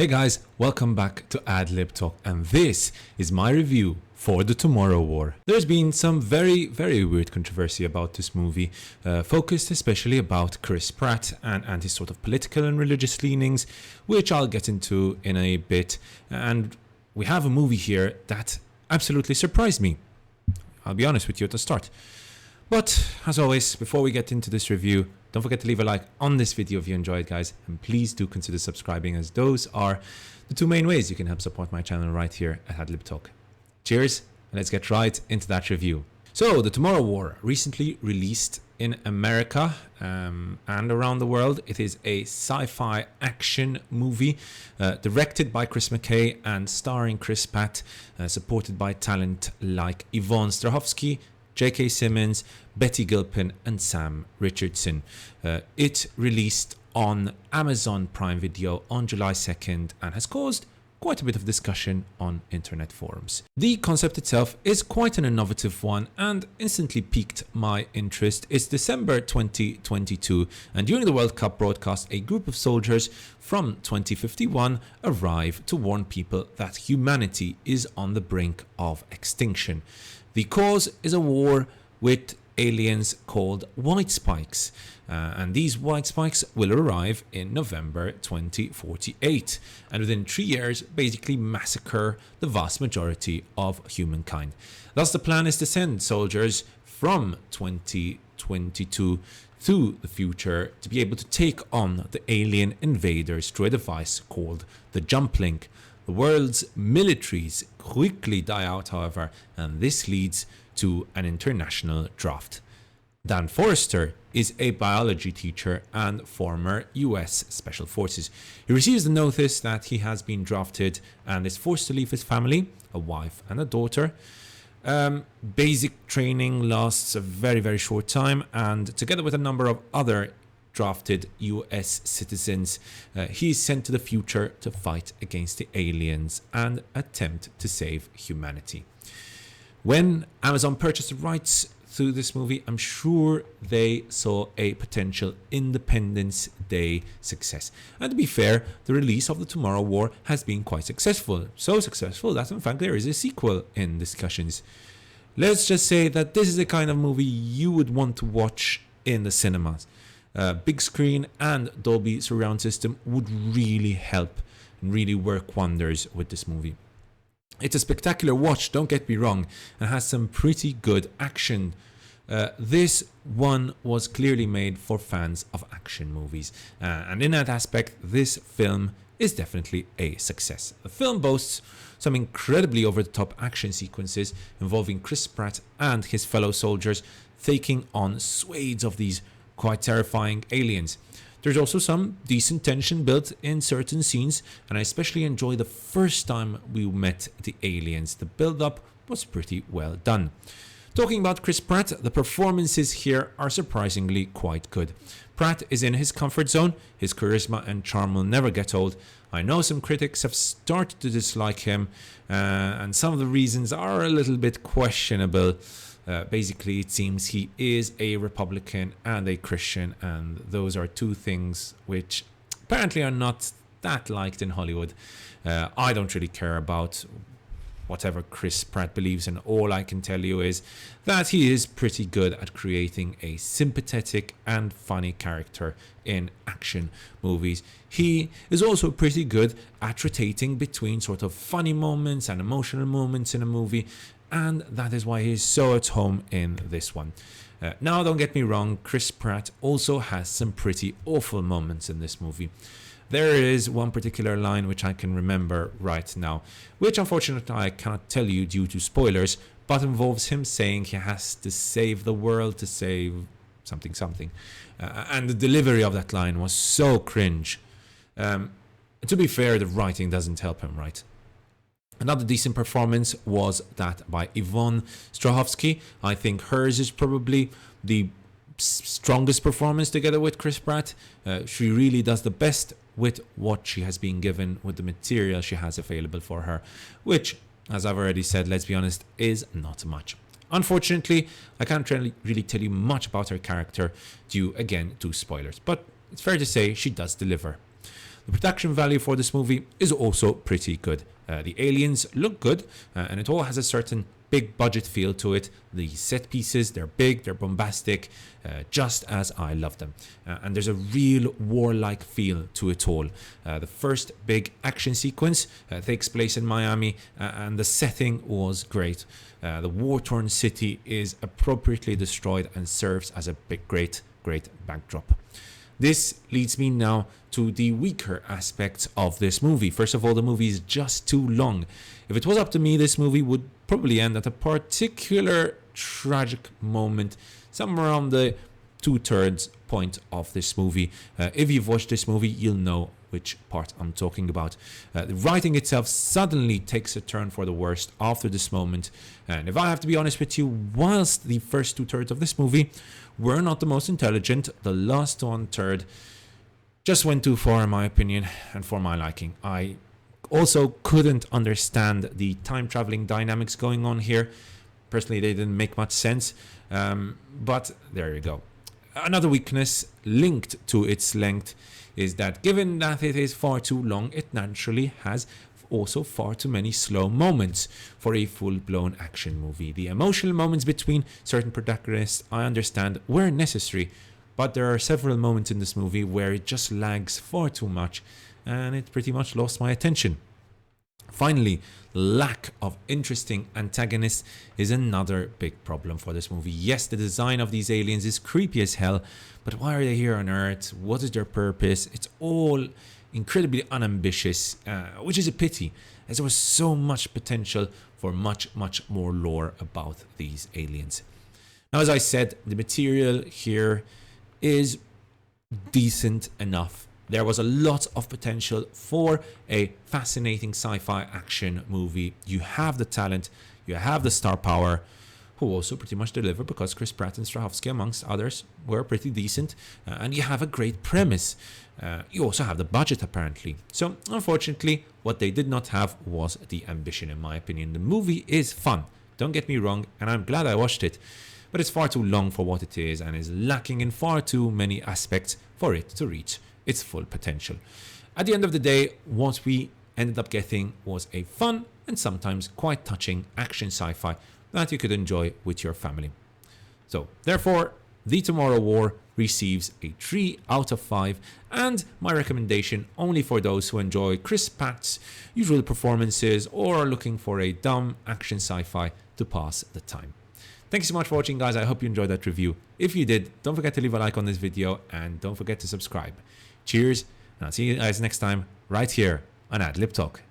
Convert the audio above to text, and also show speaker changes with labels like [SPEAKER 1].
[SPEAKER 1] Hey guys, welcome back to Adlib Talk, and this is my review for The Tomorrow War. There's been some very weird controversy about this movie, focused especially about Chris Pratt and his sort of political and religious leanings, which I'll get into in a bit. And we have a movie here that absolutely surprised me. I'll be honest with you at the start. But as always, before we get into this review, don't forget to leave a like on this video if you enjoyed, guys, and please do consider subscribing, as those are the two main ways you can help support my channel right here at Adlib Talk. Cheers, and let's get right into that review. So, The Tomorrow War, recently released in America and around the world. It is a sci-fi action movie directed by Chris McKay and starring Chris Pratt, supported by talent like Yvonne Strahovski, J.K. Simmons, Betty Gilpin and Sam Richardson. It released on Amazon Prime Video on July 2nd and has caused quite a bit of discussion on internet forums. The concept itself is quite an innovative one and instantly piqued my interest. It's December 2022, and during the World Cup broadcast, a group of soldiers from 2051 arrive to warn people that humanity is on the brink of extinction. The cause is a war with aliens called Whitespikes, and these Whitespikes will arrive in November 2048, and within 3 years basically massacre the vast majority of humankind. Thus the plan is to send soldiers from 2022 to the future to be able to take on the alien invaders through a device called the Jumplink. The world's militaries quickly die out, however, and this leads to an international draft. Dan Forrester is a biology teacher and former US Special Forces. He receives the notice that he has been drafted and is forced to leave his family, a wife and a daughter. Basic training lasts a very short time, and together with a number of other drafted US citizens, he is sent to the future to fight against the aliens and attempt to save humanity. When Amazon purchased the rights to this movie, I'm sure they saw a potential Independence Day success. And to be fair, the release of The Tomorrow War has been quite successful. So successful that in fact there is a sequel in discussions. Let's just say that this is the kind of movie you would want to watch in the cinemas. Big screen and Dolby surround system would really help and really work wonders with this movie. It's a spectacular watch, don't get me wrong, and has some pretty good action. This one was clearly made for fans of action movies, and in that aspect this film is definitely a success. The film boasts some incredibly over-the-top action sequences involving Chris Pratt and his fellow soldiers taking on swathes of these quite terrifying aliens. There's also some decent tension built in certain scenes, and I especially enjoy the first time we met the aliens. The build-up was pretty well done. Talking about Chris Pratt, the performances here are surprisingly quite good. Pratt is in his comfort zone, his charisma and charm will never get old. I know some critics have started to dislike him, and some of the reasons are a little bit questionable. Basically, it seems he is a Republican and a Christian, and those are two things which apparently are not that liked in Hollywood. I don't really care about whatever Chris Pratt believes in. All I can tell you is that he is pretty good at creating a sympathetic and funny character in action movies. He is also pretty good at rotating between sort of funny moments and emotional moments in a movie, and that is why he's so at home in this one. Now, don't get me wrong, Chris Pratt also has some pretty awful moments in this movie. There is one particular line which I can remember right now, which unfortunately I cannot tell you due to spoilers, but involves him saying he has to save the world to save something. And the delivery of that line was so cringe. To be fair, the writing doesn't help him, right? Another decent performance was that by Yvonne Strahovski. I think hers is probably the strongest performance together with Chris Pratt. She really does the best with what she has been given, with the material she has available for her, which, as I've already said, let's be honest, is not much. Unfortunately, I can't really tell you much about her character due, again, to spoilers, but it's fair to say she does deliver. The production value for this movie is also pretty good. The aliens look good, and it all has a certain big budget feel to it. The set pieces, they're big, they're bombastic, just as I love them. And there's a real warlike feel to it all. The first big action sequence takes place in Miami, and the setting was great. The war-torn city is appropriately destroyed and serves as a big, great backdrop. This leads me now to the weaker aspects of this movie. First of all, the movie is just too long. If it was up to me, this movie would probably end at a particular tragic moment, somewhere around the 2/3 point of this movie. If you've watched this movie, you'll know which part I'm talking about. The writing itself suddenly takes a turn for the worst after this moment. And if I have to be honest with you, whilst the first 2/3 of this movie were not the most intelligent, the last 1/3 just went too far in my opinion and for my liking. I also couldn't understand the time traveling dynamics going on here. Personally, they didn't make much sense, but there you go. Another weakness linked to its length is that given that it is far too long, it naturally has also far too many slow moments for a full-blown action movie. The emotional moments between certain protagonists, I understand, were necessary, but there are several moments in this movie where it just lags far too much, and it pretty much lost my attention. Finally, lack of interesting antagonists is another big problem for this movie. Yes, the design of these aliens is creepy as hell, but why are they here on Earth? What is their purpose? It's all incredibly unambitious, which is a pity, as there was so much potential for much more lore about these aliens. Now, as I said, the material here is decent enough. There was a lot of potential for a fascinating sci-fi action movie. You have the talent, you have the star power, who also pretty much deliver because Chris Pratt and Strahovski, amongst others, were pretty decent, and you have a great premise. You also have the budget, apparently. So, unfortunately, what they did not have was the ambition, in my opinion. The movie is fun, don't get me wrong, and I'm glad I watched it, but it's far too long for what it is and is lacking in far too many aspects for it to reach its full potential. At the end of the day, what we ended up getting was a fun and sometimes quite touching action sci-fi that you could enjoy with your family. So, therefore, The Tomorrow War receives a 3 out of 5, and my recommendation only for those who enjoy Chris Pratt's usual performances or are looking for a dumb action sci-fi to pass the time. Thank you so much for watching, guys. I hope you enjoyed that review. If you did, don't forget to leave a like on this video and don't forget to subscribe. Cheers, and I'll see you guys next time right here on Adlib Talk.